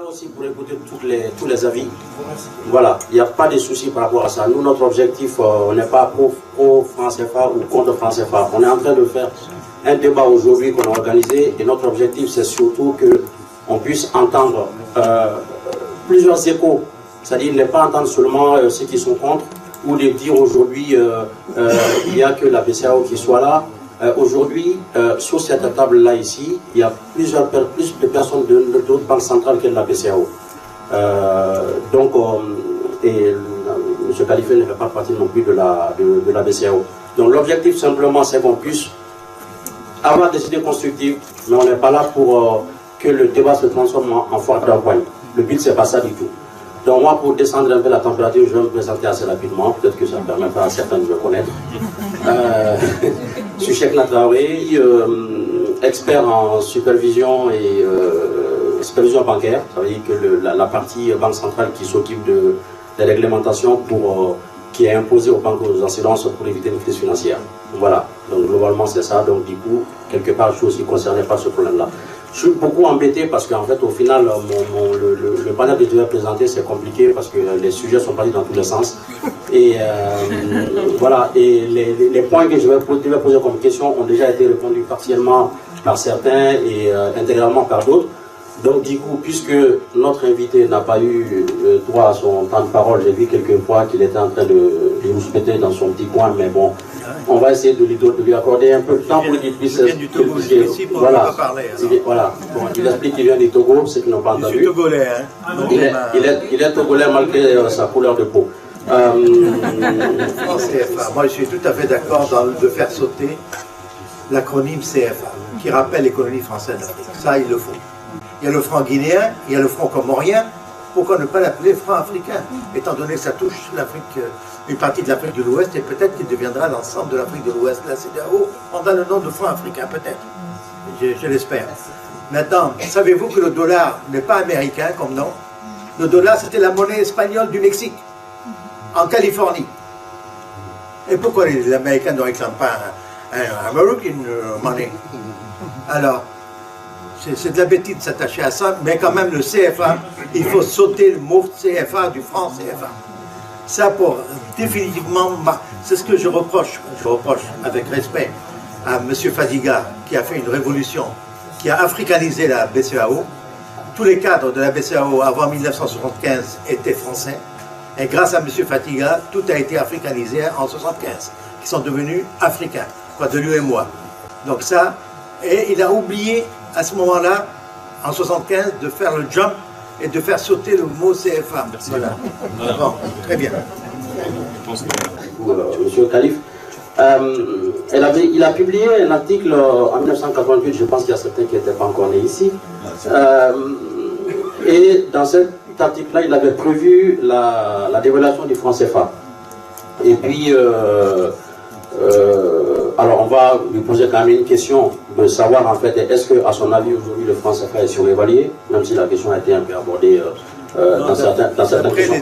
Aussi pour écouter tous les avis. Voilà, il n'y a pas de souci par rapport à ça. Nous, notre objectif, on n'est pas pro franc CFA ou contre franc CFA. On est en train de faire un débat aujourd'hui qu'on a organisé et notre objectif, c'est surtout qu'on puisse entendre plusieurs échos. C'est-à-dire ne pas entendre seulement ceux qui sont contre ou de dire aujourd'hui il n'y a que la BCEAO qui soit là. Aujourd'hui, sur cette table-là ici, il y a plus de personnes d'autres banques centrales que de la BCEAO. Et M. Khalifa ne fait pas partie non plus de la BCEAO. Donc l'objectif simplement, c'est qu'on puisse avoir des idées constructives, mais on n'est pas là pour que le débat se transforme en foire d'empoigne. Le but, c'est pas ça du tout. Donc moi, pour descendre un peu la température, je vais me présenter assez rapidement. Peut-être que ça permettra à certains de me connaître. Je suis Cheikhna Traoré, expert en supervision et supervision bancaire. Ça veut dire que la partie banque centrale qui s'occupe des réglementations qui est imposée aux banques aux assurances pour éviter une crise financière. Voilà, donc globalement c'est ça. Donc du coup, quelque part, je suis aussi concerné par ce problème-là. Je suis beaucoup embêté parce qu'en fait, au final, le panel que je vais présenter, c'est compliqué parce que les sujets sont partis dans tous les sens. Et voilà, et les points que je vais poser comme question ont déjà été répondus partiellement par certains et intégralement par d'autres. Donc du coup, puisque notre invité n'a pas eu droit à son temps de parole, j'ai vu quelques fois qu'il était en train de nous souhaiter dans son petit coin, mais bon, on va essayer de lui accorder un peu de temps pour qu'il puisse expliquer. Voilà, voilà. Bon, il explique qu'il vient du Togo, ceux qui n'ont pas entendu. Je suis togolais, hein. Il est togolais malgré sa couleur de peau. Moi, je suis tout à fait d'accord de faire sauter l'acronyme CFA, qui rappelle l'économie française d'Afrique. Ça, il le faut. Il y a le franc guinéen, il y a le franc comorien. Pourquoi ne pas l'appeler franc africain, étant donné que ça touche l'Afrique, une partie de l'Afrique de l'Ouest, et peut-être qu'il deviendra l'ensemble de l'Afrique de l'Ouest. La CEDEAO, on a le nom de franc africain, peut-être. Je l'espère. Maintenant, savez-vous que le dollar n'est pas américain comme nom? Le dollar, c'était la monnaie espagnole du Mexique, en Californie. Et pourquoi les Américains ne réclament pas un American money? Alors, c'est de la bêtise de s'attacher à ça, mais quand même le CFA, il faut sauter le mot CFA du franc CFA. Ça pour définitivement, c'est ce que je reproche avec respect à M. Fadiga, qui a fait une révolution, qui a africanisé la BCEAO. Tous les cadres de la BCEAO avant 1975 étaient français, et grâce à M. Fadiga, tout a été africanisé en 1975, qui sont devenus africains, quoi, de lui et moi. Donc ça, et il a oublié à ce moment-là, en 1975, de faire le jump et de faire sauter le mot CFA. Voilà. Bon, très bien. Monsieur Khalif, il a publié un article en 1988, je pense qu'il y a certains qui n'étaient pas encore nés ici. Et dans cet article-là, il avait prévu la dévaluation du franc CFA. Et puis, alors on va lui poser quand même une question de savoir en fait, est-ce qu'à son avis aujourd'hui le franc CFA est surévalué, même si la question a été un peu abordée dans certaines questions.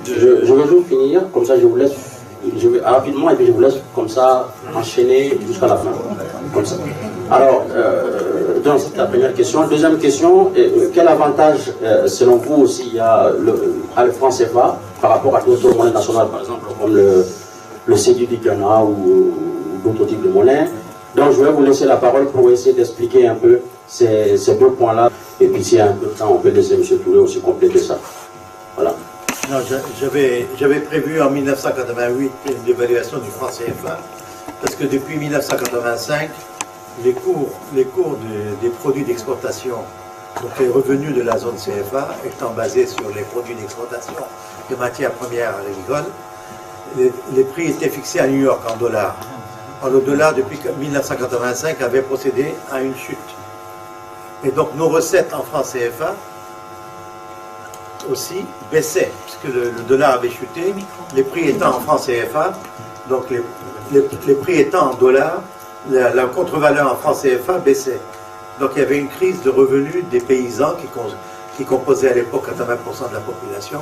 Je vais juste finir, comme ça je vous laisse, je vais rapidement et puis je vous laisse comme ça enchaîner jusqu'à la fin. Comme ça. Alors, donc c'est la première question. Deuxième question, quel avantage selon vous aussi il y a le franc CFA par rapport à d'autres monnaies nationales, par exemple comme le CEDU du Ghana ou d'autres types de monnaies. Donc je vais vous laisser la parole pour essayer d'expliquer un peu ces deux points-là. Et puis s'il y a un peu de temps, on peut laisser M. Touré aussi compléter ça. Voilà. Non, j'avais prévu en 1988 une évaluation du franc CFA, parce que depuis 1985, les cours des produits d'exportation, donc les revenus de la zone CFA, étant basés sur les produits d'exportation de matières premières agricoles, les prix étaient fixés à New York en dollars. le dollar, depuis 1985, avait procédé à une chute. Et donc nos recettes en francs CFA aussi baissaient, puisque le dollar avait chuté, les prix étant en francs CFA, donc les prix étant en dollars, la contre-valeur en francs CFA baissait. Donc il y avait une crise de revenus des paysans qui composaient à l'époque 80% de la population.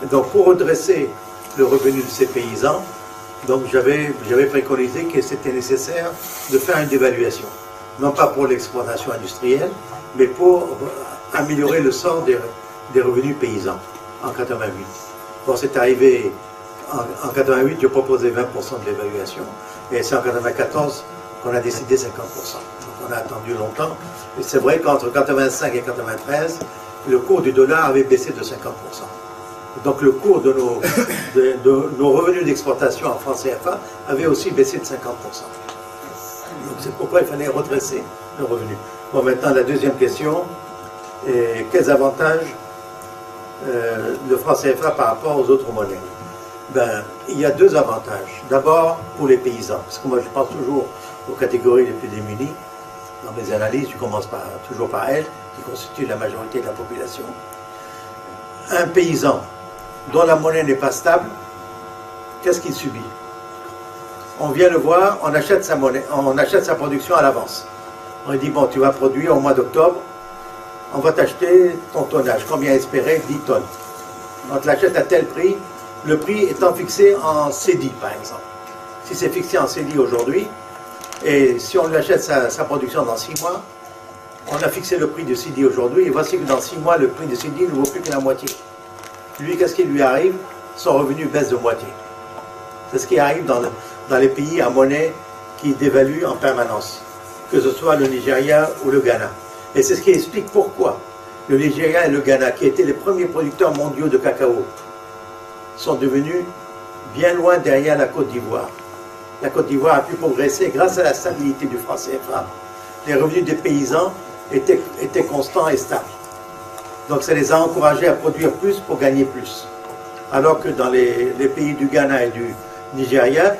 Et donc pour redresser le revenu de ces paysans, donc j'avais préconisé que c'était nécessaire de faire une dévaluation. Non pas pour l'exploitation industrielle, mais pour améliorer le sort des revenus paysans en 88. Bon, c'est arrivé en 88, je proposais 20% de l'évaluation, et c'est en 94 qu'on a décidé 50%. Donc on a attendu longtemps, et c'est vrai qu'entre 85 et 93, le cours du dollar avait baissé de 50%. Donc le cours de nos revenus d'exportation en francs CFA avait aussi baissé de 50%. Donc c'est pourquoi il fallait redresser le revenu. Bon, maintenant la deuxième question, quels avantages le franc CFA par rapport aux autres monnaies? Ben, il y a deux avantages. D'abord pour les paysans, parce que moi je pense toujours aux catégories les plus démunies. Dans mes analyses, je commence toujours par elles, qui constituent la majorité de la population. Un paysan dont la monnaie n'est pas stable, qu'est-ce qu'il subit? On vient le voir, on achète sa monnaie, on achète sa production à l'avance. On lui dit, bon, tu vas produire au mois d'octobre, on va t'acheter ton tonnage. Combien espérer? 10 tonnes. On te l'achète à tel prix, le prix étant fixé en CEDI, par exemple. Si c'est fixé en CEDI aujourd'hui, et si on lui achète sa production dans 6 mois, on a fixé le prix de CEDI aujourd'hui, et voici que dans 6 mois, le prix de CEDI ne vaut plus que la moitié. Lui, qu'est-ce qui lui arrive? Son revenu baisse de moitié. C'est ce qui arrive dans les pays à monnaie qui dévaluent en permanence, que ce soit le Nigeria ou le Ghana. Et c'est ce qui explique pourquoi le Nigeria et le Ghana, qui étaient les premiers producteurs mondiaux de cacao, sont devenus bien loin derrière la Côte d'Ivoire. La Côte d'Ivoire a pu progresser grâce à la stabilité du franc CFA. Les revenus des paysans étaient constants et stables. Donc ça les a encouragés à produire plus pour gagner plus. Alors que dans les pays du Ghana et du Nigeria,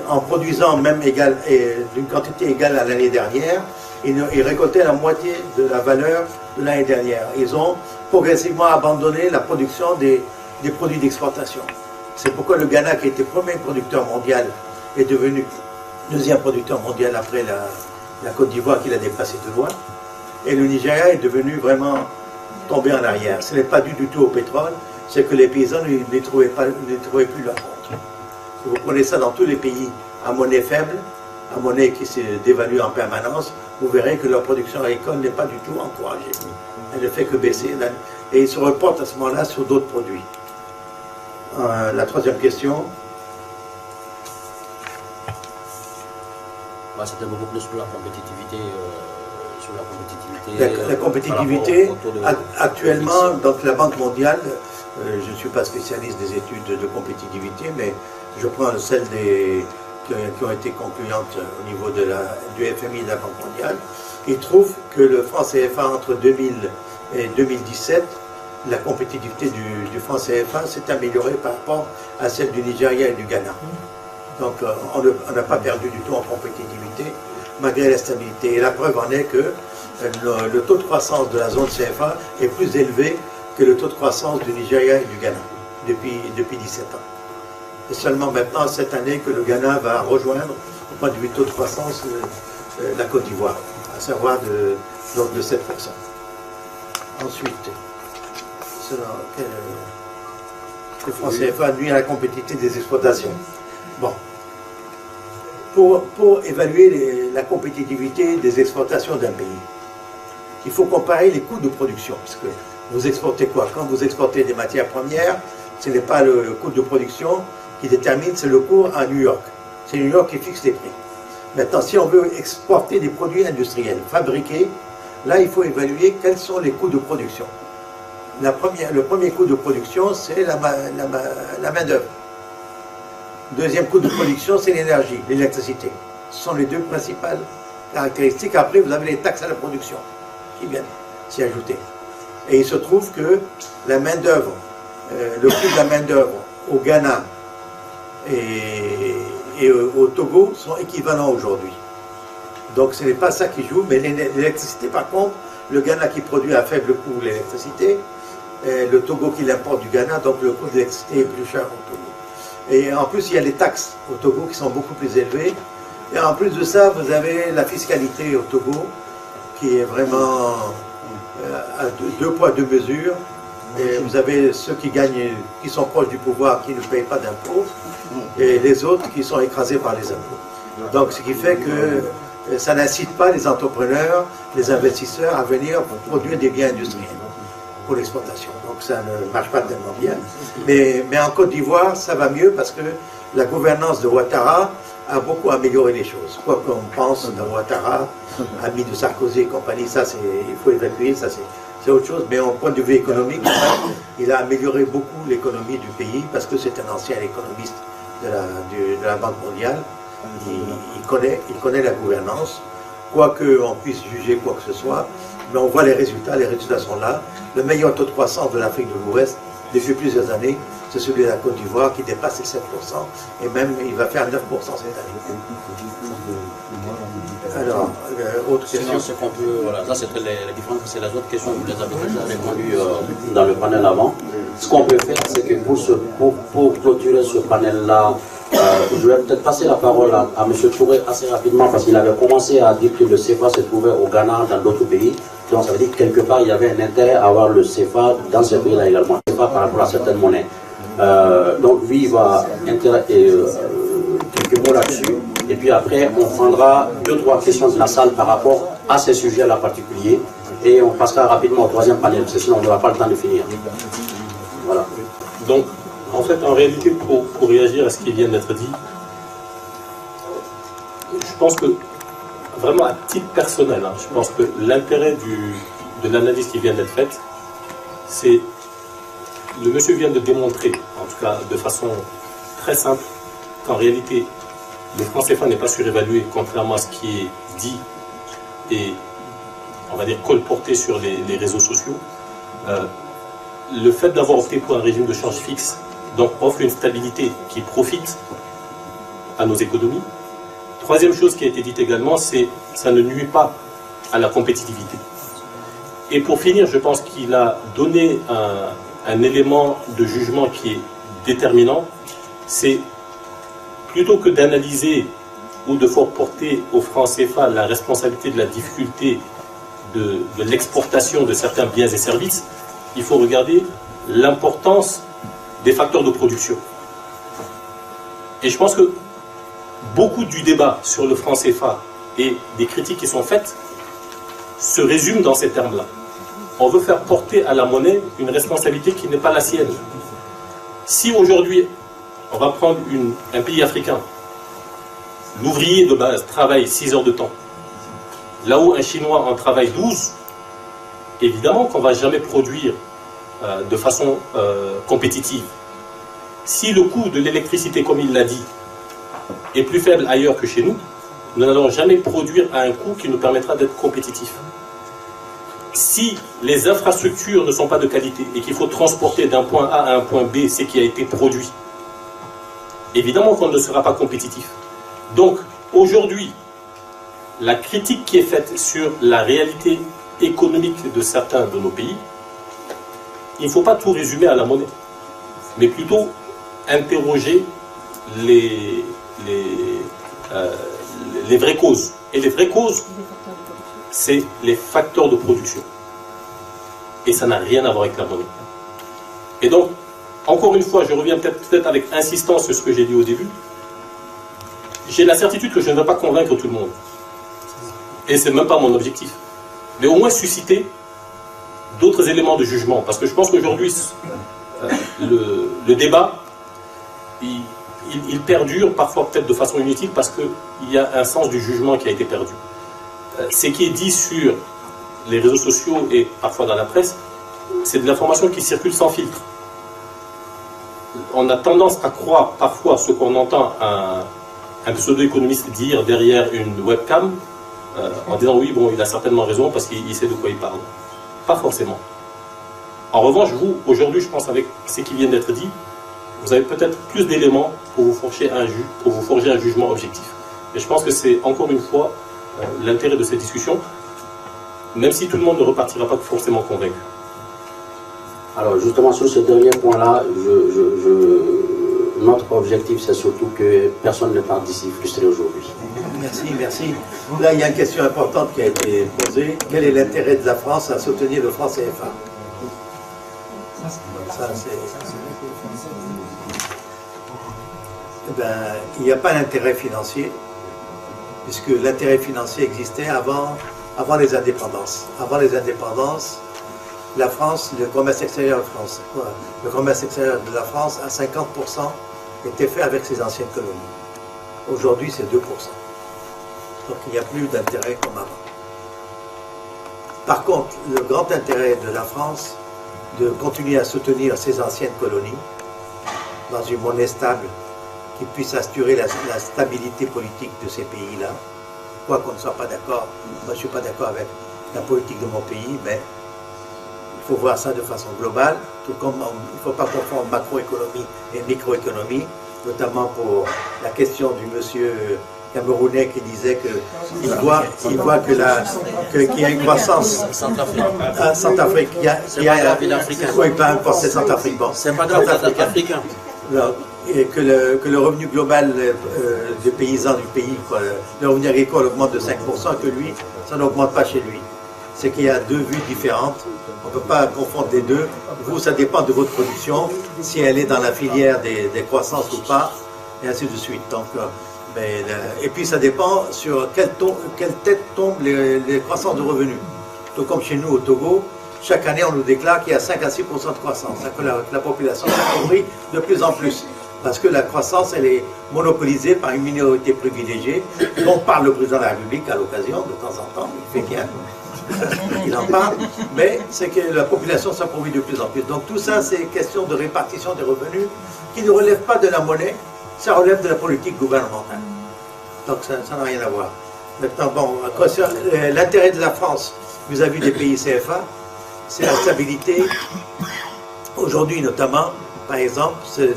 en produisant même d'une quantité égale à l'année dernière, ils récoltaient la moitié de la valeur de l'année dernière. Ils ont progressivement abandonné la production des produits d'exportation. C'est pourquoi le Ghana, qui était premier producteur mondial, est devenu deuxième producteur mondial après la Côte d'Ivoire, qui l'a dépassé de loin. Et le Nigeria est devenu vraiment tombé en arrière. Ce n'est pas dû du tout au pétrole, c'est que les paysans ne trouvaient plus leur compte. Si vous prenez ça dans tous les pays à monnaie faible, à monnaie qui se dévalue en permanence, vous verrez que leur production agricole n'est pas du tout encouragée. Elle ne fait que baisser. Et ils se reportent à ce moment-là sur d'autres produits. La troisième question. C'était beaucoup plus sur la compétitivité. La compétitivité, actuellement, donc la Banque mondiale, je ne suis pas spécialiste des études de compétitivité, mais je prends celles qui ont été concluantes au niveau du FMI et de la Banque mondiale. Ils trouvent que le franc CFA entre 2000 et 2017, la compétitivité du franc CFA s'est améliorée par rapport à celle du Nigeria et du Ghana. Donc on n'a pas perdu du tout en compétitivité malgré la stabilité. Et la preuve en est que le taux de croissance de la zone CFA est plus élevé que le taux de croissance du Nigeria et du Ghana depuis 17 ans. C'est seulement maintenant, cette année, que le Ghana va rejoindre, au point de vue taux de croissance, la Côte d'Ivoire, à savoir de 7%. Ensuite, le franc CFA nuit à la compétitivité des exploitations. Bon. Pour évaluer la compétitivité des exportations d'un pays, il faut comparer les coûts de production. Parce que vous exportez quoi? Quand vous exportez des matières premières, ce n'est pas le coût de production qui détermine, c'est le cours à New York. C'est New York qui fixe les prix. Maintenant, si on veut exporter des produits industriels fabriqués, là, il faut évaluer quels sont les coûts de production. Le premier coût de production, c'est la main-d'œuvre. Deuxième coût de production, c'est l'énergie, l'électricité. Ce sont les deux principales caractéristiques. Après, vous avez les taxes à la production qui viennent s'y ajouter. Et il se trouve que la main-d'œuvre, le coût de la main-d'œuvre au Ghana et et au Togo sont équivalents aujourd'hui. Donc ce n'est pas ça qui joue, mais l'électricité par contre, le Ghana qui produit à faible coût l'électricité, le Togo qui l'importe du Ghana, donc le coût de l'électricité est plus cher au Togo. Et en plus, il y a les taxes au Togo qui sont beaucoup plus élevées. Et en plus de ça, vous avez la fiscalité au Togo qui est vraiment à deux poids, deux mesures. Et vous avez ceux qui gagnent, qui sont proches du pouvoir, qui ne payent pas d'impôts, et les autres qui sont écrasés par les impôts. Donc ce qui fait que ça n'incite pas les entrepreneurs, les investisseurs à venir produire des biens industriels pour l'exportation. Donc ça ne marche pas tellement bien. Mais en Côte d'Ivoire, ça va mieux parce que la gouvernance de Ouattara a beaucoup amélioré les choses. Quoi qu'on pense de Ouattara, ami de Sarkozy et compagnie, ça il faut évacuer, ça c'est autre chose. Mais au point de vue économique, il a amélioré beaucoup l'économie du pays parce que c'est un ancien économiste de la Banque mondiale. Il connaît la gouvernance, quoi qu'on puisse juger quoi que ce soit, mais on voit les résultats sont là. Le meilleur taux de croissance de l'Afrique de l'Ouest depuis plusieurs années, c'est celui de la Côte d'Ivoire qui dépasse les 7%, et même il va faire 9% cette année. Alors, autre question. Voilà, ça c'était les différentes, c'est les autres questions, vous les avez déjà répondues dans le panel avant. Ce qu'on peut faire, c'est que pour clôturer ce panel-là, je vais peut-être passer la parole à M. Touré assez rapidement parce qu'il avait commencé à dire que le CFA se trouvait au Ghana, dans d'autres pays. Donc ça veut dire que quelque part il y avait un intérêt à avoir le CFA dans ces pays-là également, le CFA par rapport à certaines monnaies. Donc lui il va quelques mots là-dessus. Et puis après on prendra 2-3 questions de la salle par rapport à ces sujets-là particuliers. Et on passera rapidement au troisième panel, parce que sinon on n'aura pas le temps de finir. Voilà. Donc, en fait, en réalité, pour réagir à ce qui vient d'être dit, je pense que, vraiment à titre personnel, je pense que l'intérêt de l'analyse qui vient d'être faite, c'est, le monsieur vient de démontrer, en tout cas de façon très simple, qu'en réalité, le franc CFA n'est pas surévalué, contrairement à ce qui est dit et, on va dire, colporté sur les réseaux sociaux. Le fait d'avoir opté pour un régime de change fixe donc offre une stabilité qui profite à nos économies. Troisième chose qui a été dite également, c'est que ça ne nuit pas à la compétitivité. Et pour finir, je pense qu'il a donné un élément de jugement qui est déterminant, c'est plutôt que d'analyser ou de faire porter au franc CFA la responsabilité de la difficulté de l'exportation de certains biens et services, il faut regarder l'importance des facteurs de production. Et je pense que beaucoup du débat sur le franc CFA et des critiques qui sont faites se résument dans ces termes-là. On veut faire porter à la monnaie une responsabilité qui n'est pas la sienne. Si aujourd'hui, on va prendre un pays africain, l'ouvrier de base travaille 6 heures de temps, là où un Chinois en travaille 12, évidemment qu'on ne va jamais produire de façon compétitive. Si le coût de l'électricité, comme il l'a dit, est plus faible ailleurs que chez nous, nous n'allons jamais produire à un coût qui nous permettra d'être compétitifs. Si les infrastructures ne sont pas de qualité et qu'il faut transporter d'un point A à un point B ce qui a été produit, évidemment qu'on ne sera pas compétitif. Donc, aujourd'hui, la critique qui est faite sur la réalité économique de certains de nos pays, il ne faut pas tout résumer à la monnaie, mais plutôt interroger les vraies causes. Et les vraies causes, c'est les facteurs de production. Et ça n'a rien à voir avec la monnaie. Et donc, encore une fois, je reviens peut-être avec insistance sur ce que j'ai dit au début. J'ai la certitude que je ne vais pas convaincre tout le monde. Et ce n'est même pas mon objectif. Mais au moins susciter d'autres éléments de jugement. Parce que je pense qu'aujourd'hui, le débat, il perdure parfois peut-être de façon inutile parce qu'il y a un sens du jugement qui a été perdu. Ce qui est dit sur les réseaux sociaux et parfois dans la presse, c'est de l'information qui circule sans filtre. On a tendance à croire parfois ce qu'on entend un pseudo-économiste dire derrière une webcam, en disant oui, bon, il a certainement raison parce qu'il sait de quoi il parle. Pas forcément. En revanche, vous, aujourd'hui, je pense avec ce qui vient d'être dit, vous avez peut-être plus d'éléments pour vous forger un jugement objectif. Et je pense que c'est encore une fois l'intérêt de cette discussion, même si tout le monde ne repartira pas forcément convaincu. Alors justement sur ce dernier point-là, notre objectif c'est surtout que personne ne parte d'ici frustré aujourd'hui. Merci. Là, il y a une question importante qui a été posée. Quel est l'intérêt de la France à soutenir le franc CFA? Ça, il n'y a pas d'intérêt financier, puisque l'intérêt financier existait avant les indépendances. Avant les indépendances, la France, le commerce extérieur de la France, à 50%, était fait avec ses anciennes colonies. Aujourd'hui, c'est 2%. Donc il n'y a plus d'intérêt comme avant. Par contre, le grand intérêt de la France, de continuer à soutenir ses anciennes colonies, dans une monnaie stable, qui puisse assurer la stabilité politique de ces pays-là, quoi qu'on ne soit pas d'accord. Moi, je ne suis pas d'accord avec la politique de mon pays, mais il faut voir ça de façon globale, tout comme il ne faut pas confondre macroéconomie et microéconomie, notamment pour la question du monsieur camerounais qui disait qu'il voit qu'il y a une croissance à Centrafrique. Oui, peu importe, c'est Centrafrique. Bon, c'est pas grave, c'est africain. Et que le revenu global des paysans du pays, quoi, le revenu agricole augmente de 5%, et que lui, ça n'augmente pas chez lui. C'est qu'il y a deux vues différentes. On ne peut pas confondre les deux. Vous, ça dépend de votre production, si elle est dans la filière des croissances ou pas, et ainsi de suite. Donc, et puis ça dépend sur quelle tête tombent les croissances de revenus. Tout comme chez nous au Togo, chaque année on nous déclare qu'il y a 5 à 6% de croissance. La population s'appauvrit de plus en plus. Parce que la croissance, elle est monopolisée par une minorité privilégiée, dont parle le président de la République à l'occasion, de temps en temps, il fait bien. Il en parle, mais c'est que la population s'appauvrit de plus en plus. Donc tout ça, c'est question de répartition des revenus qui ne relève pas de la monnaie, ça relève de la politique gouvernementale. Donc ça n'a rien à voir. Maintenant, bon, l'intérêt de la France vis-à-vis des pays CFA, c'est la stabilité. Aujourd'hui, notamment, par exemple, c'est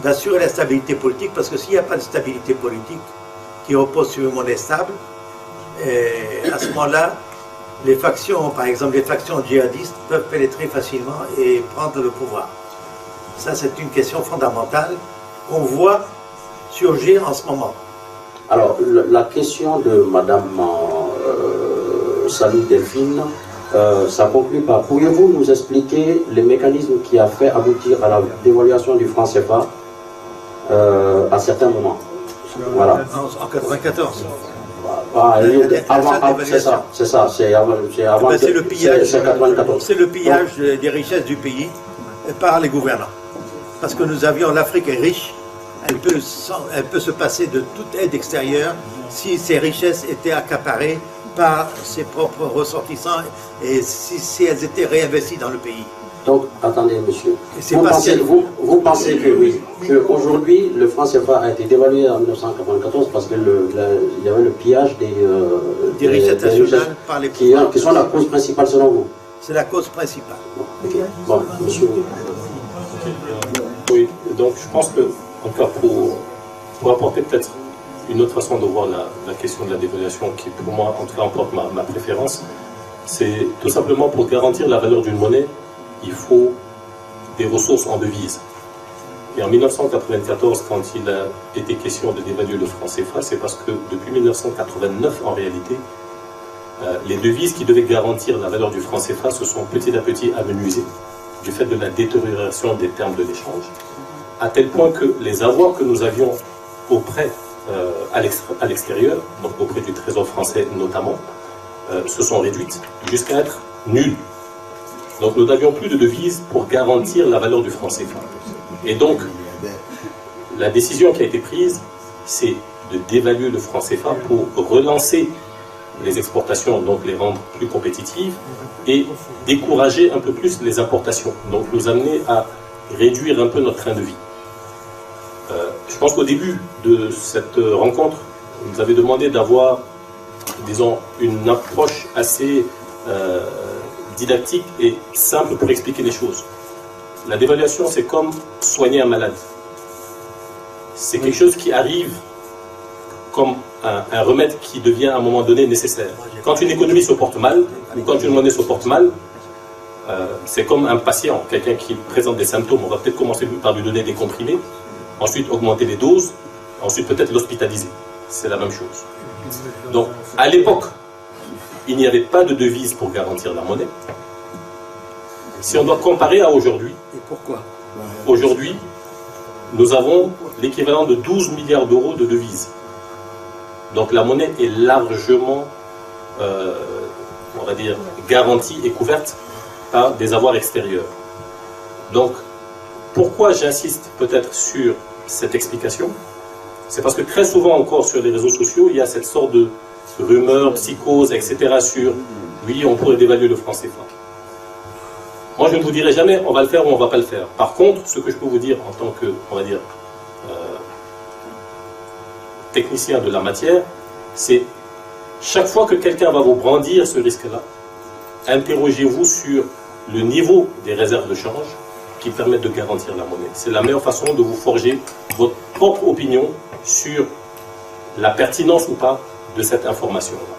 d'assurer la stabilité politique, parce que s'il n'y a pas de stabilité politique qui repose sur une monnaie stable, à ce moment-là, les factions, par exemple les factions djihadistes, peuvent pénétrer facilement et prendre le pouvoir. Ça, c'est une question fondamentale qu'on voit surgir en ce moment. Alors, la question de Madame Salou Delphine, ça conclut par, pourriez-vous nous expliquer les mécanismes qui a fait aboutir à la dévaluation du franc CFA à certains moments? Voilà. En 1994. C'est ça, c'est avant. C'est le pillage. C'est 94. C'est le pillage des richesses du pays par les gouvernants. Parce que nous avions, l'Afrique est riche, elle peut se passer de toute aide extérieure si ses richesses étaient accaparées par ses propres ressortissants et si elles étaient réinvesties dans le pays. Donc, attendez, monsieur. Vous pensez que oui, qu'aujourd'hui, le franc CFA a été dévalué en 1994 parce qu'il y avait le pillage des richesses nationales par les pouvoirs. Qui sont la cause principale selon vous? C'est la cause principale. Okay. Bon, monsieur. Oui, donc je pense que, en tout cas, pour apporter peut-être une autre façon de voir la question de la dévaluation, qui pour moi, en tout cas, emporte ma préférence, c'est tout simplement pour garantir la valeur d'une monnaie, il faut des ressources en devises. Et en 1994, quand il a été question de dévaluer le franc CFA, c'est parce que depuis 1989, en réalité, les devises qui devaient garantir la valeur du franc CFA se sont petit à petit amenuisées du fait de la détérioration des termes de l'échange, à tel point que les avoirs que nous avions auprès, à l'extérieur, donc auprès du Trésor français notamment, se sont réduites jusqu'à être nulles. Donc nous n'avions plus de devises pour garantir la valeur du franc CFA. Et donc, la décision qui a été prise, c'est de dévaluer le franc CFA pour relancer les exportations, donc les rendre plus compétitives, et décourager un peu plus les importations. Donc nous amener à réduire un peu notre train de vie. Je pense qu'au début de cette rencontre, vous nous avez demandé d'avoir, disons, une approche assez didactique et simple pour expliquer les choses. La dévaluation, c'est comme soigner un malade. C'est quelque chose qui arrive comme un remède qui devient à un moment donné nécessaire. Quand une économie se porte mal, ou quand une monnaie se porte mal, c'est comme un patient, quelqu'un qui présente des symptômes. On va peut-être commencer par lui donner des comprimés, ensuite augmenter les doses, ensuite peut-être l'hospitaliser. C'est la même chose. Donc, à l'époque, il n'y avait pas de devise pour garantir la monnaie. Si on doit comparer à aujourd'hui, Et pourquoi? aujourd'hui, nous avons l'équivalent de 12 milliards d'euros de devises. Donc la monnaie est largement, on va dire, garantie et couverte par des avoirs extérieurs. Donc, pourquoi j'insiste peut-être sur cette explication? C'est parce que très souvent encore sur les réseaux sociaux, il y a cette sorte de rumeur, psychose, etc. sur oui, on pourrait dévaluer le franc CFA. Moi, je ne vous dirai jamais on va le faire ou on ne va pas le faire. Par contre, ce que je peux vous dire en tant que, on va dire, technicien de la matière, c'est chaque fois que quelqu'un va vous brandir ce risque-là, interrogez-vous sur le niveau des réserves de change qui permettent de garantir la monnaie. C'est la meilleure façon de vous forger votre propre opinion sur la pertinence ou pas de cette information-là.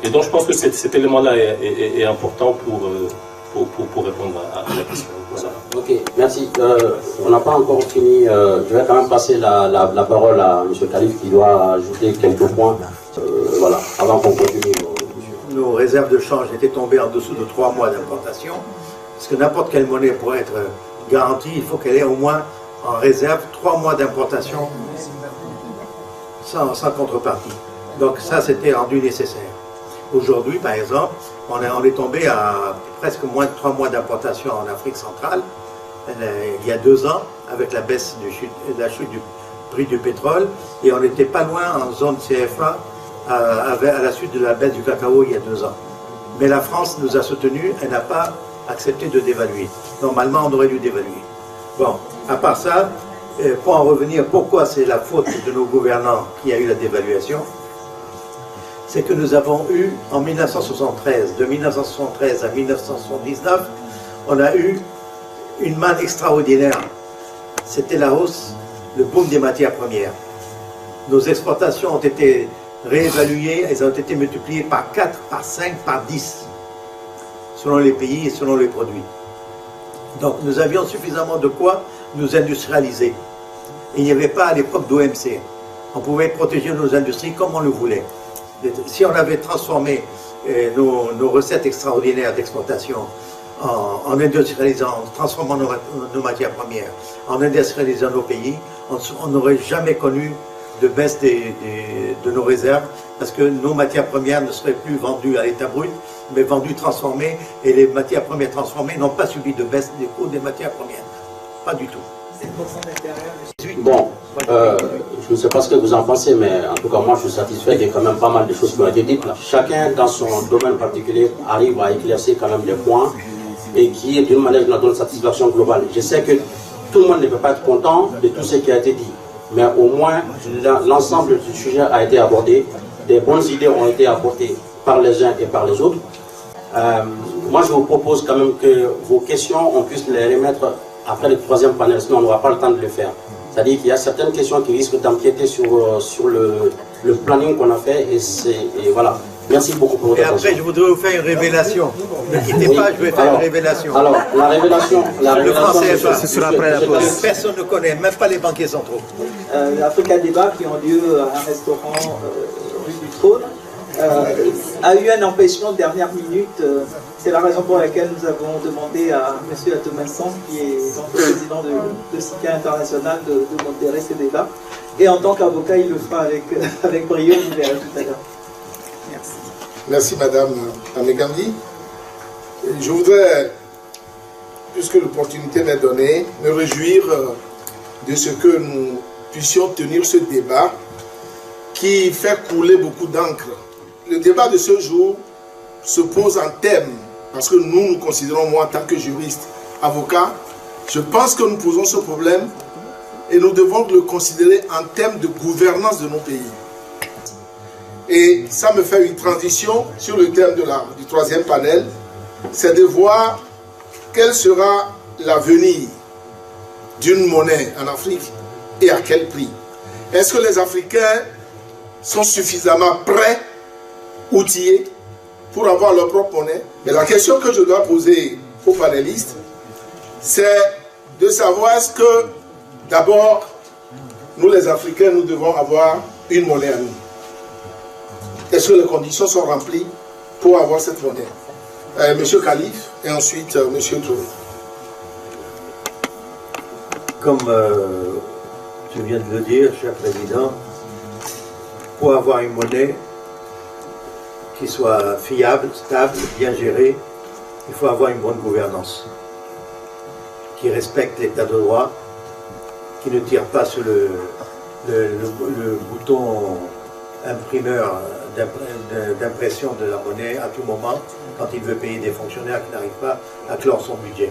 Et donc je pense que cet élément-là est important pour répondre à la question. Voilà. Ok, merci. On n'a pas encore fini. Je vais quand même passer la parole à M. Khalif qui doit ajouter quelques points. Voilà, avant qu'on continue. Nos réserves de change étaient tombées en dessous de 3 mois d'importation. Parce que n'importe quelle monnaie pour être garantie, il faut qu'elle ait au moins en réserve 3 mois d'importation sans contrepartie. Donc ça, c'était rendu nécessaire. Aujourd'hui, par exemple, on est tombé à presque moins de 3 mois d'importation en Afrique centrale, il y a 2 ans, avec la baisse de la chute du prix du pétrole, et on n'était pas loin en zone CFA à la suite de la baisse du cacao il y a 2 ans. Mais la France nous a soutenus, elle n'a pas accepté de dévaluer. Normalement, on aurait dû dévaluer. Bon, à part ça, pour en revenir, pourquoi c'est la faute de nos gouvernants qui a eu la dévaluation? C'est que nous avons eu, en 1973, de 1973 à 1979, on a eu une manne extraordinaire. C'était la hausse, le boom des matières premières. Nos exportations ont été réévaluées, elles ont été multipliées par 4, par 5, par 10, selon les pays et selon les produits. Donc nous avions suffisamment de quoi nous industrialiser. Il n'y avait pas à l'époque d'OMC. On pouvait protéger nos industries comme on le voulait. Si on avait transformé nos recettes extraordinaires d'exportation en industrialisant, en transformant nos matières premières, en industrialisant nos pays, on n'aurait jamais connu de baisse de nos réserves, parce que nos matières premières ne seraient plus vendues à l'état brut, mais vendues transformées, et les matières premières transformées n'ont pas subi de baisse des coûts des matières premières. Pas du tout. Bon, je ne sais pas ce que vous en pensez, mais en tout cas, moi, je suis satisfait. Il y a quand même pas mal de choses qui ont été dites là. Chacun, dans son domaine particulier, arrive à éclaircir quand même des points et qui, d'une manière générale, donne satisfaction globale. Je sais que tout le monde ne peut pas être content de tout ce qui a été dit, mais au moins, l'ensemble du sujet a été abordé. Des bonnes idées ont été apportées par les uns et par les autres. Moi, je vous propose quand même que vos questions, on puisse les remettre après le 3e panel, sinon on n'aura pas le temps de le faire. C'est-à-dire qu'il y a certaines questions qui risquent d'empiéter sur le planning qu'on a fait, et voilà. Merci beaucoup pour votre attention. Et après, je voudrais vous faire une révélation. Ne quittez pas, je vais faire une révélation. Alors, la révélation, ce sera après la pause. Personne ne connaît, même pas les banquiers centraux. L'Africa Débat, qui ont lieu à un restaurant rue du Trône, a eu un empêchement de dernière minute. C'est la raison pour laquelle nous avons demandé à M. Atomassan, qui est le président de SICA International, de modérer ces débats. Et en tant qu'avocat, il le fera avec brio, vous verrez tout à l'heure. Merci. Merci Madame Amegandi. Je voudrais, puisque l'opportunité m'est donnée, me réjouir de ce que nous puissions tenir ce débat qui fait couler beaucoup d'encre. Le débat de ce jour se pose en thème, parce que nous considérons, moi en tant que juriste, avocat, je pense que nous posons ce problème et nous devons le considérer en thème de gouvernance de nos pays. Et ça me fait une transition sur le thème du 3e panel, c'est de voir quelle sera l'avenir d'une monnaie en Afrique et à quel prix? Est-ce que les Africains sont suffisamment prêts, outillés, pour avoir leur propre monnaie? Mais la question que je dois poser aux panélistes, c'est de savoir est-ce que, d'abord, nous les Africains, nous devons avoir une monnaie à nous. Est-ce que les conditions sont remplies pour avoir cette monnaie? Monsieur Khalif et ensuite Monsieur Touré. Comme tu viens de le dire, cher Président, pour avoir une monnaie qui soit fiable, stable, bien gérée, il faut avoir une bonne gouvernance, qui respecte l'état de droit, qui ne tire pas sur le bouton imprimeur d'impression de la monnaie à tout moment quand il veut payer des fonctionnaires qui n'arrivent pas à clore son budget.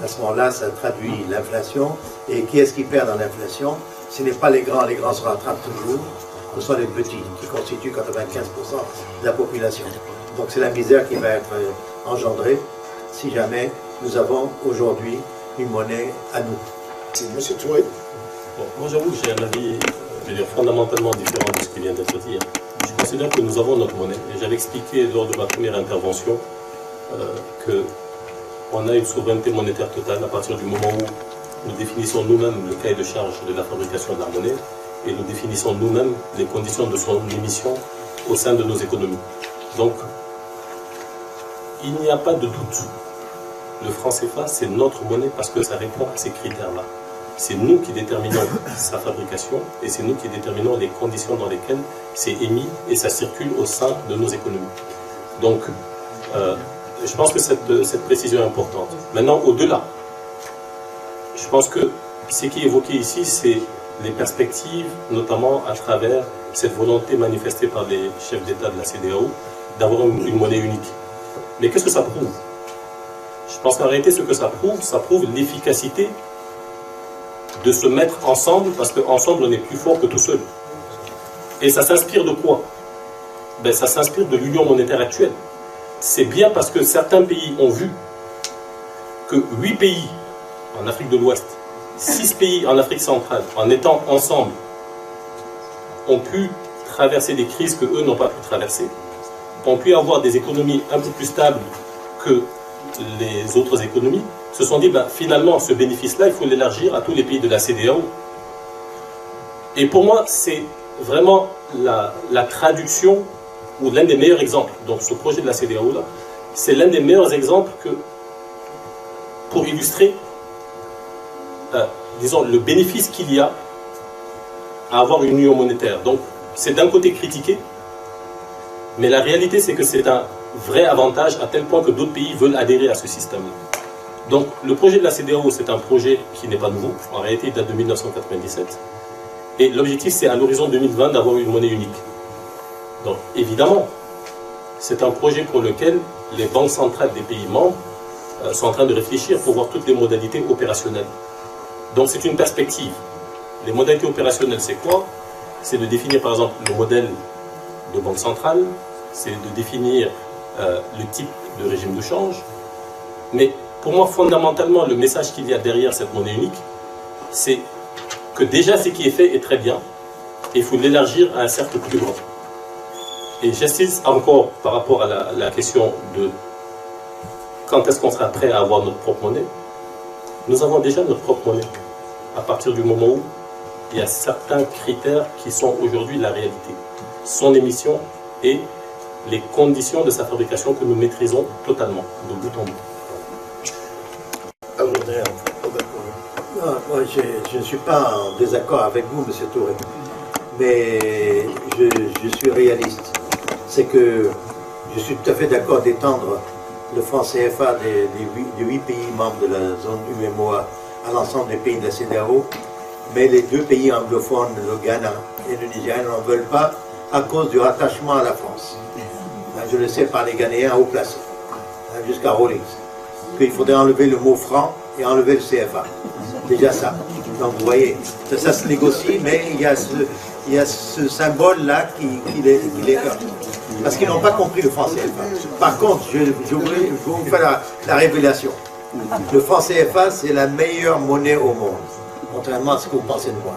À ce moment-là, ça traduit l'inflation. Et qui est-ce qui perd dans l'inflation? Ce n'est pas les grands se rattrapent toujours, ce sont les petits qui constituent 95% de la population. Donc c'est la misère qui va être engendrée si jamais nous avons aujourd'hui une monnaie à nous. C'est Monsieur Touré. Bon, moi j'avoue que j'ai un avis fondamentalement différent de ce qui vient d'être dit. Je considère que nous avons notre monnaie. Et j'avais expliqué lors de ma première intervention qu'on a une souveraineté monétaire totale à partir du moment où nous définissons nous-mêmes le cahier de charge de la fabrication de la monnaie et nous définissons nous-mêmes les conditions de son émission au sein de nos économies. Donc, il n'y a pas de doute. Le franc CFA, c'est notre monnaie parce que ça répond à ces critères-là. C'est nous qui déterminons sa fabrication et c'est nous qui déterminons les conditions dans lesquelles c'est émis et ça circule au sein de nos économies. Donc, je pense que cette précision est importante. Maintenant, au-delà, je pense que ce qui est évoqué ici, c'est les perspectives, notamment à travers cette volonté manifestée par les chefs d'État de la CEDEAO d'avoir une monnaie unique. Mais qu'est-ce que ça prouve? Je pense qu'en réalité, ce que ça prouve l'efficacité de se mettre ensemble, parce qu'ensemble, on est plus fort que tout seul. Et ça s'inspire de quoi? Ben, ça s'inspire de l'union monétaire actuelle. C'est bien parce que certains pays ont vu que 8 pays en Afrique de l'Ouest, 6 pays en Afrique centrale, en étant ensemble, ont pu traverser des crises que eux n'ont pas pu traverser, ont pu avoir des économies un peu plus stables que les autres économies, se sont dit, ben, finalement, ce bénéfice-là, il faut l'élargir à tous les pays de la CEDEAO. Et pour moi, c'est vraiment la traduction, ou l'un des meilleurs exemples. Donc ce projet de la CEDEAO-là, c'est l'un des meilleurs exemples pour illustrer, disons, le bénéfice qu'il y a à avoir une union monétaire. Donc c'est d'un côté critiqué, mais la réalité, c'est que c'est un vrai avantage à tel point que d'autres pays veulent adhérer à ce système-là. Donc le projet de la CEDEAO, c'est un projet qui n'est pas nouveau. En réalité, il date de 1997. Et l'objectif, c'est à l'horizon 2020 d'avoir une monnaie unique. Donc évidemment, c'est un projet pour lequel les banques centrales des pays membres sont en train de réfléchir pour voir toutes les modalités opérationnelles. Donc c'est une perspective. Les modalités opérationnelles, c'est quoi? C'est de définir par exemple le modèle de banque centrale, c'est de définir le type de régime de change. Mais pour moi, fondamentalement, le message qu'il y a derrière cette monnaie unique, c'est que déjà ce qui est fait est très bien et il faut l'élargir à un cercle plus grand. Et j'insiste encore par rapport à la question de quand est-ce qu'on sera prêt à avoir notre propre monnaie. Nous avons déjà notre propre monnaie à partir du moment où il y a certains critères qui sont aujourd'hui la réalité. Son émission et les conditions de sa fabrication que nous maîtrisons totalement, de bout en bout. Non, moi, je ne suis pas en désaccord avec vous, M. Touré, mais je suis réaliste. C'est que je suis tout à fait d'accord d'étendre le franc CFA des 8 pays membres de la zone UMOA à l'ensemble des pays de la CEDEAO, mais les 2 pays anglophones, le Ghana et le Nigeria, n'en veulent pas à cause du rattachement à la France. Je le sais par les Ghanéens haut placés, jusqu'à Rawlings, qu'il faudrait enlever le mot franc et enlever le CFA. Déjà ça. Donc vous voyez, ça se négocie, mais il y a ce symbole-là qui les heurte. Parce qu'ils n'ont pas compris le franc CFA. Par contre, je vais vous faire la révélation. Le franc CFA, c'est la meilleure monnaie au monde, contrairement à ce que vous pensez de moi.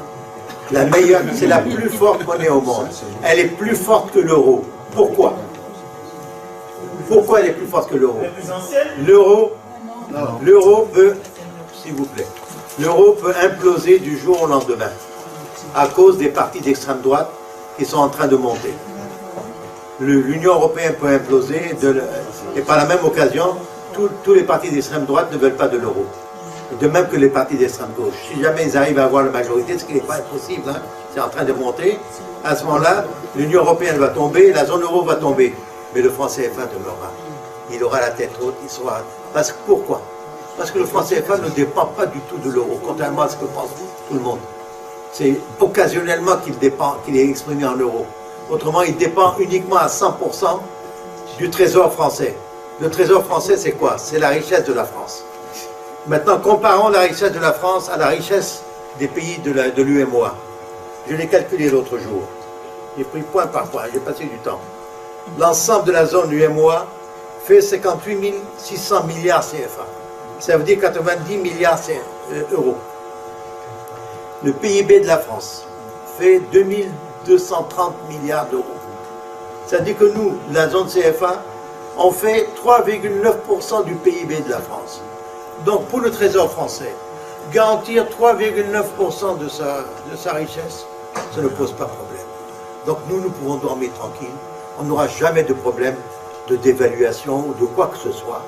La meilleure, c'est la plus forte monnaie au monde. Elle est plus forte que l'euro. Pourquoi? Pourquoi elle est plus forte que l'euro? L'euro peut, s'il vous plaît, l'euro peut imploser du jour au lendemain à cause des partis d'extrême droite qui sont en train de monter. L'Union européenne peut imploser et par la même occasion, tous les partis d'extrême droite ne veulent pas de l'euro. De même que les partis d'extrême gauche. Si jamais ils arrivent à avoir la majorité, ce qui n'est pas impossible, hein, c'est en train de monter, à ce moment-là, l'Union européenne va tomber, la zone euro va tomber. Mais le franc CFA demeurera. Il aura la tête haute, il sera... Pourquoi? Parce que le franc CFA ne dépend pas du tout de l'euro, contrairement à ce que pense tout le monde. C'est occasionnellement qu'il est exprimé en euros. Autrement, il dépend uniquement à 100% du trésor français. Le trésor français, c'est quoi? C'est la richesse de la France. Maintenant, comparons la richesse de la France à la richesse des pays de l'UMOA. Je l'ai calculé l'autre jour. J'ai pris point par point, j'ai passé du temps. L'ensemble de la zone UMOA fait 58 600 milliards CFA. Ça veut dire 90 milliards euros. Le PIB de la France fait 2230 milliards d'euros. Ça veut dire que nous, la zone CFA, on fait 3,9% du PIB de la France. Donc pour le Trésor français, garantir 3,9% de sa richesse, ça ne pose pas de problème. Donc nous pouvons dormir tranquille. On n'aura jamais de problème de dévaluation ou de quoi que ce soit,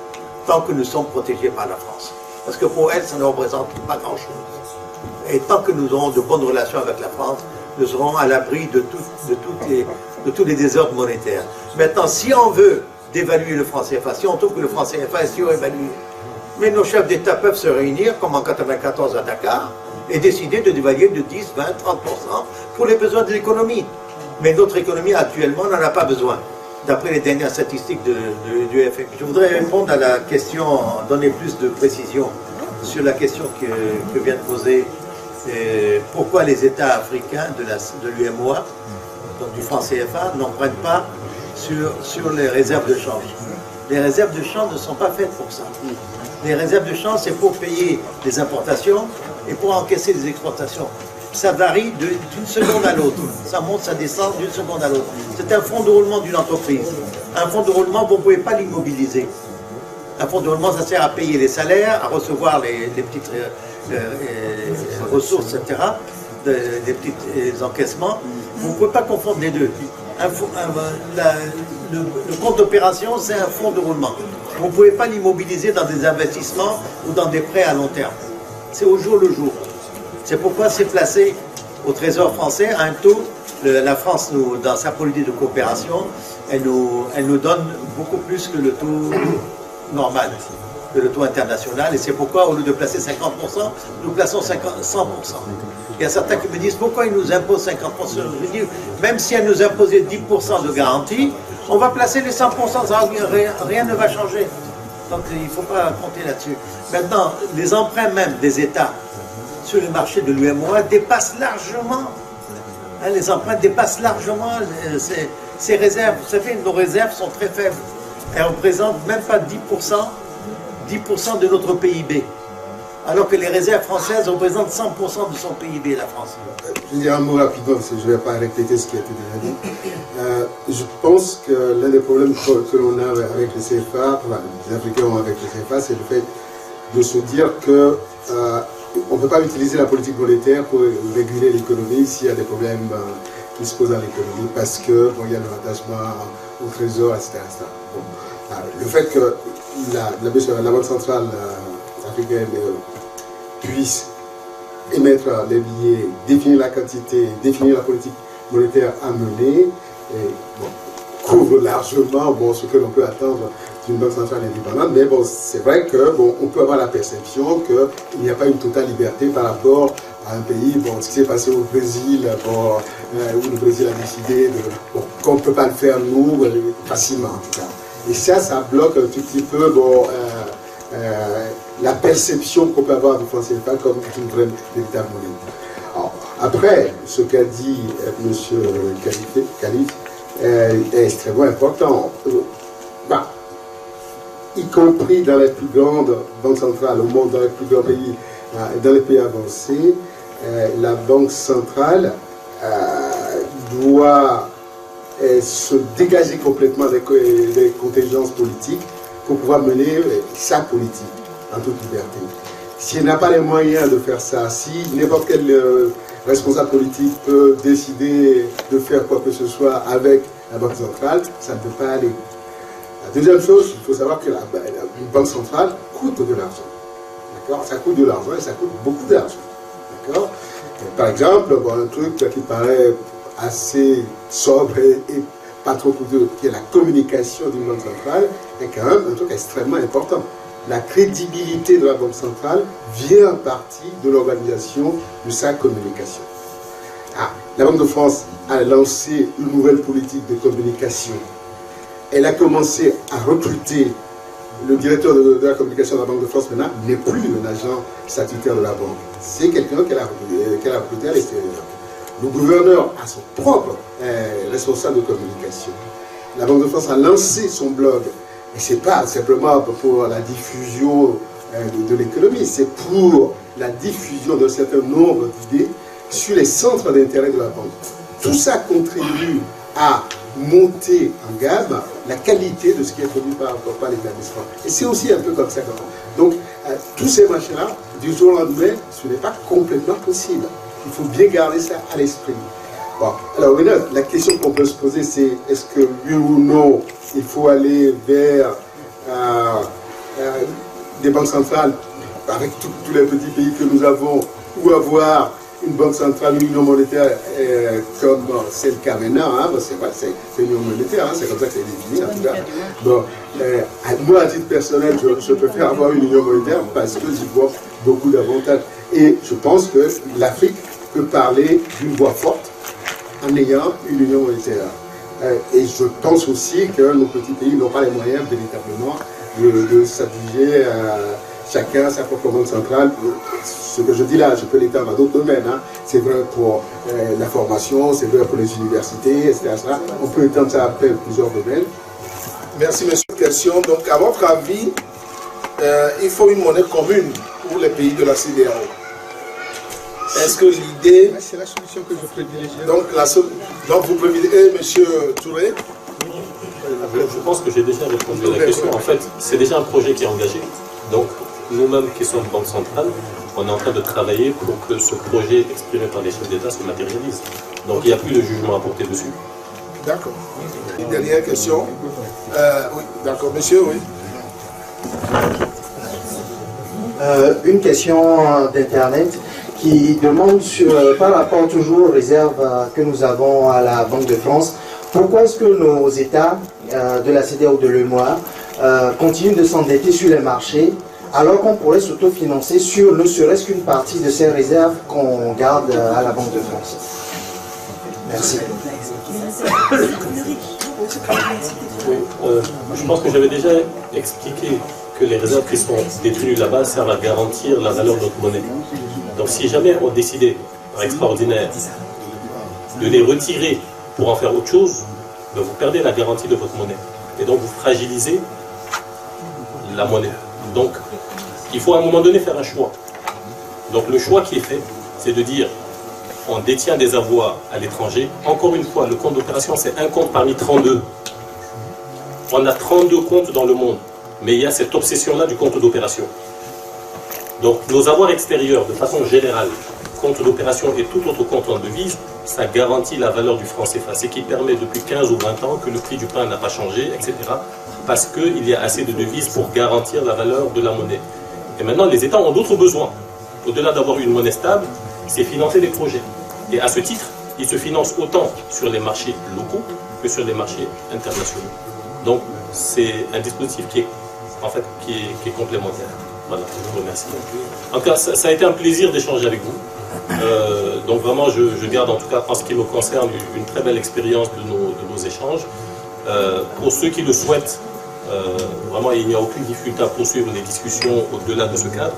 tant que nous sommes protégés par la France. Parce que pour elle, ça ne représente pas grand-chose. Et tant que nous aurons de bonnes relations avec la France, nous serons à l'abri de tous les désordres monétaires. Maintenant, si on veut dévaluer le franc CFA, si on trouve que le franc CFA est surévalué, mais nos chefs d'État peuvent se réunir, comme en 1994 à Dakar, et décider de dévaluer de 10, 20, 30% pour les besoins de l'économie. Mais notre économie actuellement n'en a pas besoin, d'après les dernières statistiques du FMI. Je voudrais répondre à la question, donner plus de précision sur la question que vient de poser pourquoi les États africains de l'UMOA, donc du franc CFA, n'en prennent pas sur les réserves de change. Les réserves de change ne sont pas faites pour ça. Les réserves de change, c'est pour payer des importations et pour encaisser des exportations. Ça varie d'une seconde à l'autre. Ça monte, ça descend d'une seconde à l'autre. C'est un fonds de roulement d'une entreprise. Un fonds de roulement, vous ne pouvez pas l'immobiliser. Un fonds de roulement, ça sert à payer les salaires, à recevoir les petites ressources, etc., des petits encaissements. Vous ne pouvez pas confondre les deux. Le compte d'opération, c'est un fonds de roulement. Vous ne pouvez pas l'immobiliser dans des investissements ou dans des prêts à long terme. C'est au jour le jour. C'est pourquoi c'est placé au Trésor français à un taux. La France, dans sa politique de coopération, elle nous donne beaucoup plus que le taux normal, que le taux international. Et c'est pourquoi, au lieu de placer 50%, nous plaçons 100%. Il y a certains qui me disent pourquoi ils nous imposent 50%. Je dis, même si elle nous imposait 10% de garantie, on va placer les 100%, rien ne va changer. Donc il ne faut pas compter là-dessus. Maintenant, les emprunts même des États sur le marché de l'UMOA dépassent largement, les emprunts dépassent largement ces réserves. Vous savez, nos réserves sont très faibles. Elles ne représentent même pas 10% de notre PIB. Alors que les réserves françaises représentent 100% de son PIB, la France. Je vais dire un mot rapidement, parce que je ne vais pas répéter ce qui a été déjà dit. Je pense que l'un des problèmes que l'on a avec le CFA, enfin, les Africains ont avec le CFA, c'est le fait de se dire que on ne peut pas utiliser la politique monétaire pour réguler l'économie s'il y a des problèmes qui se posent dans l'économie, parce que bon, il y a le rattachement au trésor, etc. Bon, le fait que la Banque centrale africaine puisse émettre les billets, définir la quantité, définir la politique monétaire à mener, et, bon, couvre largement ce que l'on peut attendre d'une banque centrale indépendante, mais bon, c'est vrai que on peut avoir la perception qu'il n'y a pas une totale liberté par rapport à un pays, ce qui s'est passé au Brésil, où le Brésil a décidé qu'on ne peut pas le faire nous facilement en tout cas. Et ça bloque un tout petit peu la perception qu'on peut avoir du franc CFA comme une vraie véritable monnaie. Alors, après, ce qu'a dit M. Khalif est extrêmement important. y compris dans les plus grandes banques centrales au monde, dans les plus grands pays, dans les pays avancés, la Banque centrale doit se dégager complètement des contingences politiques pour pouvoir mener sa politique en toute liberté. Si elle n'a pas les moyens de faire ça, si n'importe quel responsable politique peut décider de faire quoi que ce soit avec la Banque centrale, ça ne peut pas aller. La deuxième chose, il faut savoir que une banque centrale coûte de l'argent. D'accord ? Ça coûte de l'argent et ça coûte beaucoup d'argent. D'accord ? Par exemple, un truc qui paraît assez sobre et pas trop coûteux, qui est la communication d'une banque centrale, est quand même un truc extrêmement important. La crédibilité de la Banque centrale vient en partie de l'organisation de sa communication. La Banque de France a lancé une nouvelle politique de communication. Elle a commencé à recruter le directeur de la communication de la Banque de France maintenant n'est plus un agent statutaire de la banque. C'est quelqu'un qu'elle a recruté à l'extérieur. Le gouverneur a son propre responsable de communication. La Banque de France a lancé son blog. Et ce n'est pas simplement pour la diffusion de l'économie, c'est pour la diffusion d'un certain nombre d'idées sur les centres d'intérêt de la banque. Tout ça contribue à monter en gamme la qualité de ce qui est produit par l'établissement. Et c'est aussi un peu comme ça. Donc, tous ces machins-là, du jour au lendemain, ce n'est pas complètement possible. Il faut bien garder ça à l'esprit. Bon, alors maintenant, la question qu'on peut se poser, c'est est-ce que oui ou non, il faut aller vers des banques centrales avec tous les petits pays que nous avons, ou avoir une banque centrale, une union monétaire comme c'est le cas maintenant, hein, c'est vrai, c'est une union monétaire, hein, c'est comme ça que c'est défini en tout cas. Bon, moi à titre personnel, je préfère avoir une union monétaire parce que j'y vois beaucoup d'avantages. Et je pense que l'Afrique peut parler d'une voix forte en ayant une union monétaire. Et je pense aussi que nos petits pays n'ont pas les moyens véritablement de s'habiller chacun sa propre banque centrale. Ce que je dis là, je peux l'étendre à d'autres domaines. Hein. C'est vrai pour la formation, c'est vrai pour les universités, etc. On peut étendre ça après plusieurs domaines. Merci, monsieur. Question. Donc, à votre avis, il faut une monnaie commune pour les pays de la CEDEAO. Est-ce que l'idée... C'est la solution que je privilégie. Donc vous privilégiez, monsieur Touré? Je pense que j'ai déjà répondu à la question. En fait, c'est déjà un projet qui est engagé. Donc, nous-mêmes qui sommes Banque centrale, on est en train de travailler pour que ce projet exprimé par les chefs d'État se matérialise. Donc, il n'y a plus de jugement à porter dessus. D'accord. Une dernière question. Oui, d'accord. Monsieur, oui. Une question d'Internet qui demande par rapport toujours aux réserves que nous avons à la Banque de France, pourquoi est-ce que nos États de la CEDEAO ou de l'UEMOA continuent de s'endetter sur les marchés alors qu'on pourrait s'autofinancer sur ne serait-ce qu'une partie de ces réserves qu'on garde à la Banque de France? Merci. Oui, je pense que j'avais déjà expliqué que les réserves qui sont détenues là-bas servent à garantir la valeur de notre monnaie. Donc si jamais on décidait, par extraordinaire, de les retirer pour en faire autre chose, ben vous perdez la garantie de votre monnaie. Et donc vous fragilisez la monnaie. Donc il faut à un moment donné faire un choix. Donc le choix qui est fait, c'est de dire on détient des avoirs à l'étranger. Encore une fois, le compte d'opération, c'est un compte parmi 32. On a 32 comptes dans le monde, mais il y a cette obsession-là du compte d'opération. Donc nos avoirs extérieurs, de façon générale, compte d'opération et tout autre compte en devise, ça garantit la valeur du franc CFA, ce qui permet depuis 15 ou 20 ans que le prix du pain n'a pas changé, etc. Parce qu'il y a assez de devises pour garantir la valeur de la monnaie. Et maintenant, les États ont d'autres besoins. Au-delà d'avoir une monnaie stable, c'est financer des projets. Et à ce titre, ils se financent autant sur les marchés locaux que sur les marchés internationaux. Donc, c'est un dispositif qui est complémentaire. Voilà, je vous remercie. En tout cas, ça a été un plaisir d'échanger avec vous. Donc vraiment, je garde en tout cas, en ce qui me concerne, une très belle expérience de nos échanges. Pour ceux qui le souhaitent, vraiment, il n'y a aucune difficulté à poursuivre les discussions au-delà de ce cadre.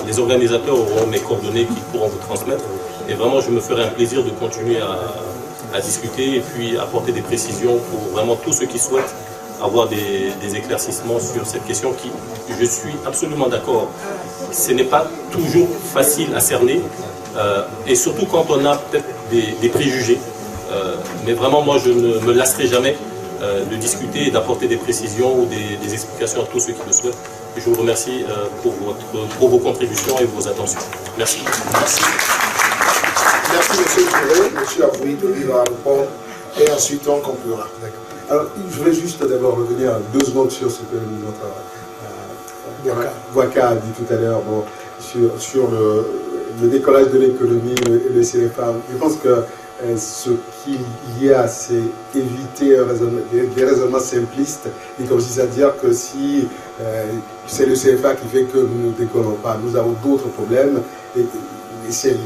Les organisateurs auront mes coordonnées qu'ils pourront vous transmettre. Et vraiment, je me ferai un plaisir de continuer à discuter et puis apporter des précisions pour vraiment tous ceux qui souhaitent avoir des éclaircissements sur cette question qui, je suis absolument d'accord, ce n'est pas toujours facile à cerner, et surtout quand on a peut-être des préjugés. Mais vraiment, moi, je ne me lasserai jamais de discuter et d'apporter des précisions ou des explications à tous ceux qui le souhaitent. Et je vous remercie pour vos contributions et vos attentions. Merci. Merci. Merci, M. Touré. M. Aboui va répondre et ensuite on conclura. Alors, je vais juste d'abord revenir 2 secondes sur ce que notre Waka a dit tout à l'heure, bon, sur le décollage de l'économie et le CFA. Je pense que ce qu'il y a, c'est éviter des raisonnements simplistes, et comme si c'est-à-dire que si c'est le CFA qui fait que nous ne décollons pas, nous avons d'autres problèmes, et c'est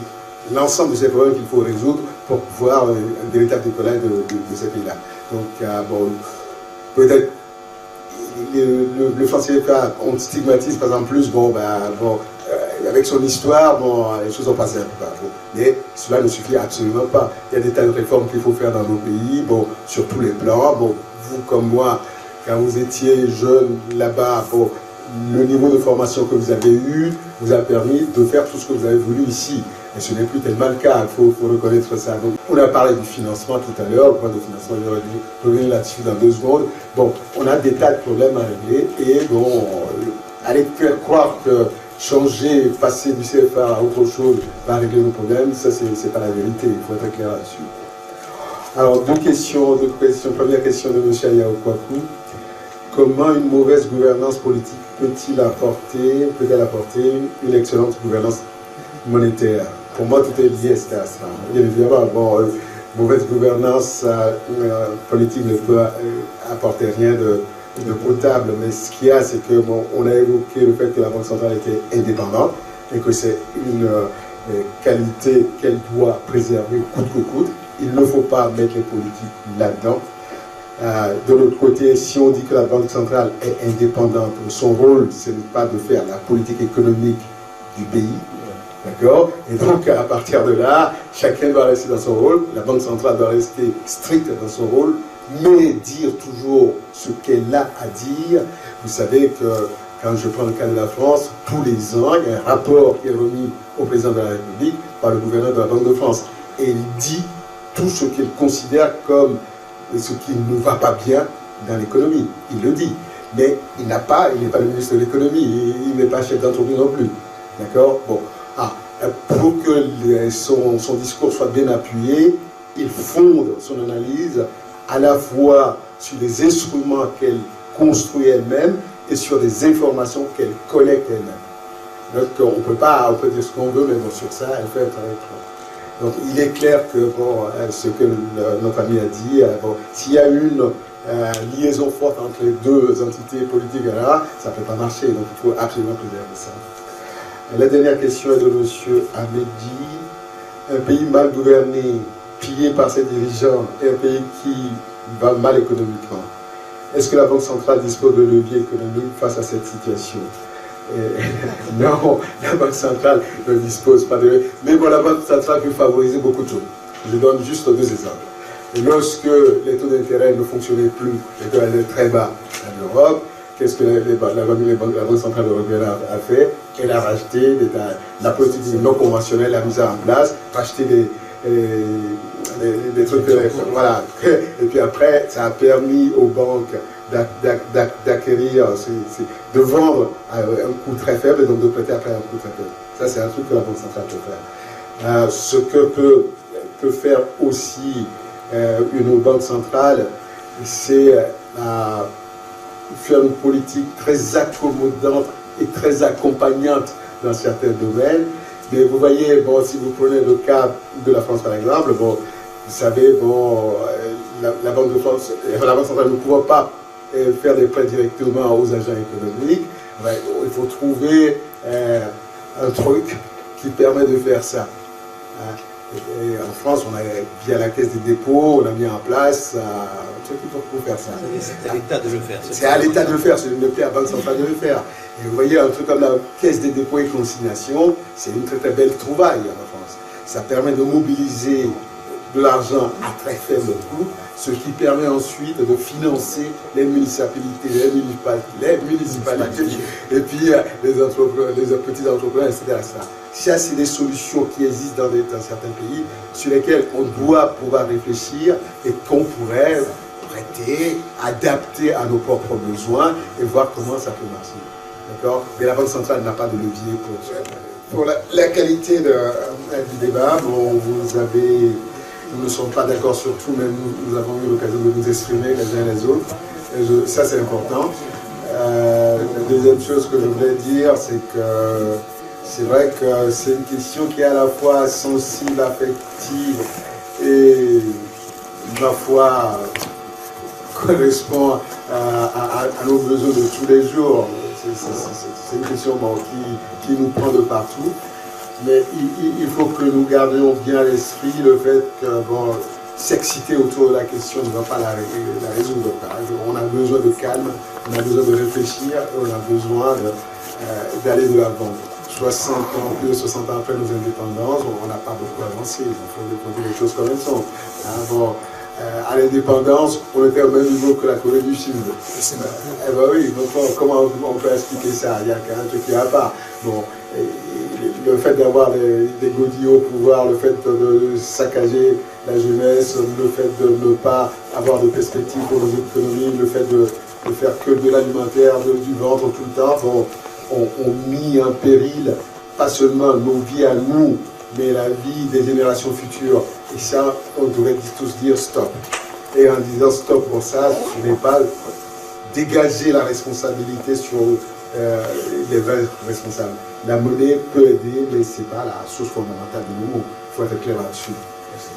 l'ensemble de ces problèmes qu'il faut résoudre pour pouvoir un véritable décollage de ces pays-là. Donc, bon, peut-être le franc CFA, on stigmatise par exemple plus, avec son histoire, bon, les choses ont passé un peu partout. Mais cela ne suffit absolument pas. Il y a des tas de réformes qu'il faut faire dans nos pays, bon, sur tous les plans. Bon, vous comme moi, quand vous étiez jeune là-bas, bon, le niveau de formation que vous avez eu vous a permis de faire tout ce que vous avez voulu ici. Et ce n'est plus tellement le cas, il faut reconnaître ça. Donc, on a parlé du financement tout à l'heure, le point de financement, je vais revenir là-dessus dans 2 secondes. Bon, on a des tas de problèmes à régler et bon, aller faire croire que changer, passer du CFA à autre chose va régler nos problèmes, ça c'est pas la vérité, il faut être clair là-dessus. Alors, 2 questions. Première question de M. Ayaw Kwaku. Comment une mauvaise gouvernance politique peut-elle apporter une excellente gouvernance monétaire? Pour moi, tout est lié à ça. Bien évidemment, bon, mauvaise gouvernance politique ne peut apporter rien de potable, mais ce qu'il y a, c'est que bon, on a évoqué le fait que la Banque centrale était indépendante et que c'est une qualité qu'elle doit préserver coûte que coûte. Il ne faut pas mettre les politiques là-dedans. De l'autre côté, si on dit que la Banque centrale est indépendante, son rôle, ce n'est pas de faire la politique économique du pays, d'accord? Et donc, à partir de là, chacun doit rester dans son rôle, la Banque centrale doit rester stricte dans son rôle, mais dire toujours ce qu'elle a à dire. Vous savez que, quand je prends le cas de la France, tous les ans, il y a un rapport qui est remis au président de la République par le gouverneur de la Banque de France. Et il dit tout ce qu'il considère comme ce qui ne va pas bien dans l'économie. Il le dit. Mais il n'est pas le ministre de l'économie, il n'est pas chef d'entreprise non plus. D'accord? Bon. Pour que son discours soit bien appuyé, il fonde son analyse à la fois sur les instruments qu'elle construit elle-même et sur des informations qu'elle collecte elle-même. Donc on peut dire ce qu'on veut, mais bon, sur ça, elle fait un travail. Donc il est clair que bon, ce que notre ami a dit, bon, s'il y a une liaison forte entre les 2 entités politiques, là, ça ne peut pas marcher, donc il faut absolument préserver ça. La dernière question est de M. Ahmedi. Un pays mal gouverné, pillé par ses dirigeants, et un pays qui va mal économiquement. Est-ce que la Banque centrale dispose de leviers économiques face à cette situation? Non, la Banque centrale ne dispose pas de... Mais bon, la Banque centrale peut favoriser beaucoup de choses. Je donne juste 2 exemples. Et lorsque les taux d'intérêt ne fonctionnaient plus, les taux étaient très bas en Europe, qu'est-ce que la Banque centrale européenne a fait? Elle a racheté la politique non conventionnelle, a mis ça en place, racheté des trucs, voilà. Et puis après, ça a permis aux banques d'acquérir, de vendre à un coût très faible et donc de prêter après un coût très faible. Ça, c'est un truc que la Banque centrale peut faire. Ce que peut faire aussi une banque centrale, c'est faire une politique très accommodante et très accompagnante dans certains domaines. Mais vous voyez, bon, si vous prenez le cas de la France par exemple, bon, vous savez, bon, la Banque de France, la Banque centrale ne pouvant pas faire des prêts directement aux agents économiques, ben, il faut trouver un truc qui permet de faire ça. Et en France, on a, via la Caisse des dépôts, on a mis en place un truc pour faire ça. C'est à l'État de le faire. C'est à l'État de le faire, c'est le à la Banque centrale de le faire. Et vous voyez, un truc comme la Caisse des dépôts et consignations, c'est une très très belle trouvaille en France. Ça permet de mobiliser de l'argent à très faible coût, ce qui permet ensuite de financer les municipalités, et puis les petits entrepreneurs, etc. Ça, c'est des solutions qui existent dans certains pays, sur lesquelles on doit pouvoir réfléchir et qu'on pourrait prêter, adapter à nos propres besoins et voir comment ça peut marcher. D'accord? Mais la Banque centrale n'a pas de levier pour ça. Pour la qualité du débat, bon, nous ne sommes pas d'accord sur tout, mais nous avons eu l'occasion de nous exprimer les uns et les autres. Et ça, c'est important. La deuxième chose que je voulais dire, c'est que c'est vrai que c'est une question qui est à la fois sensible, affective et, ma foi, correspond à nos besoins de tous les jours. C'est une question qui nous prend de partout. Mais il faut que nous gardions bien à l'esprit le fait que s'exciter autour de la question ne va pas la résoudre. On a besoin de calme, on a besoin de réfléchir, et on a besoin d'aller de l'avant. 60 ans, plus de 60 ans après nos indépendances, on n'a pas beaucoup avancé. Il faut dire les choses comme elles sont. À l'indépendance, on était au même niveau que la Corée du Sud. Eh ben oui, donc comment on peut expliquer ça? Il y a quand même un truc qui va pas. Bon, le fait d'avoir des godilles au pouvoir, le fait de saccager la jeunesse, le fait de ne pas avoir de perspective pour nos économies, le fait de faire que de l'alimentaire, du ventre tout le temps, ont mis en péril pas seulement nos vies à nous, mais la vie des générations futures. Et ça, on devrait tous dire stop. Et en disant stop pour ça, ce n'est pas dégager la responsabilité sur les vrais responsables. La monnaie peut aider, mais ce n'est pas la source fondamentale de nous. Il faut être clair là-dessus.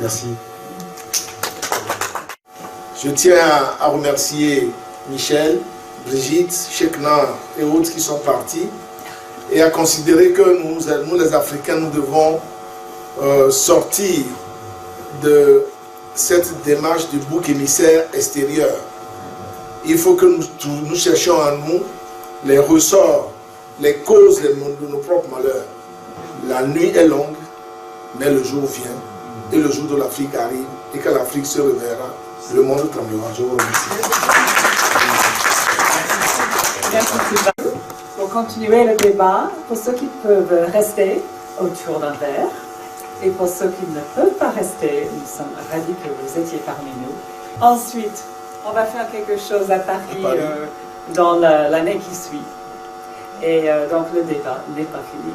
Merci. Je tiens à remercier Michel, Brigitte, Chekna et autres qui sont partis, et à considérer que nous les Africains, nous devons sortir de cette démarche du bouc émissaire extérieur. Il faut que nous cherchions en nous les ressorts, les causes de nos propres malheurs. La nuit est longue, mais le jour vient, et le jour de l'Afrique arrive, et quand l'Afrique se réveillera, le monde tremblera. Je vous remercie. Pour continuer le débat, pour ceux qui peuvent rester autour d'un verre, et pour ceux qui ne peuvent pas rester, nous sommes ravis que vous étiez parmi nous. Ensuite, on va faire quelque chose à Paris dans l'année qui suit. Et donc le débat n'est pas fini.